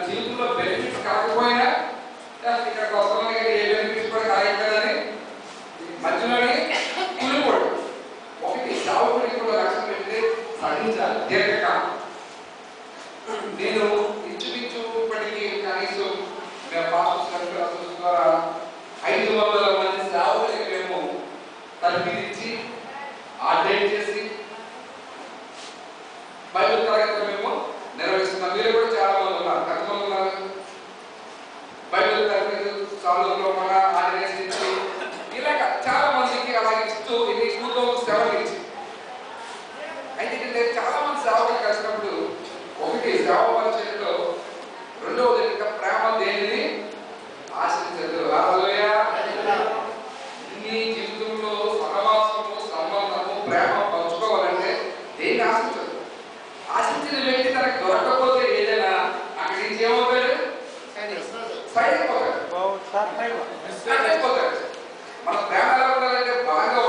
జీవితంలో బెనిఫిట్స్ కాకపోయినా ఇక్కడ వస్తున్నాయి ఏ బెనిఫిట్స్ కూడా కలగట్లేదని మధ్యలోనే కూలిపోడు. ఒకటి సాగుకుడికి కూడా లక్ష్యం పెట్టి సాధించాలి దీర్ఘకాలం. నేను ఇంచుమించు ఇప్పటికీ కనీసం పాస్టర్స్ ద్వారా 500 మంది సేవకులకి మేము తరబిదించి ఆర్డైన్ చేసి బైబిల్ తరగతులు మేము నిర్వహిస్తున్నాం. మీరు కూడా చాలా మంది ఉన్నారు, ఎంతమంది ఉన్నారు? బైబిల్ తరగతి సాధనలో మన ఆర్డైన్ ఇచ్చి ఇలాగ చాలా మందికి అలాగే ఇస్తూ ఇది 2007 నుంచి. అయితే చాలా మంది సేవకులు కలిసినప్పుడు ఒకటి సేవ పరిచయంలో, రెండవది ఇంకా ప్రేమ దేనిని ఆశించదు. నీ జీవితంలో సహవాసము, సంబంధము, ప్రేమ పంచుకోవాలంటే దేన్ని ఆశించదు. ఆశించిన వ్యక్తి తనకు దొరకకపోతే ఏదైనా అక్కడి నుంచి ఏమవుతాడు? సైడ్ అయిపోతాడు. మన ప్రేమ ఎలా ఉండాలంటే బలంగా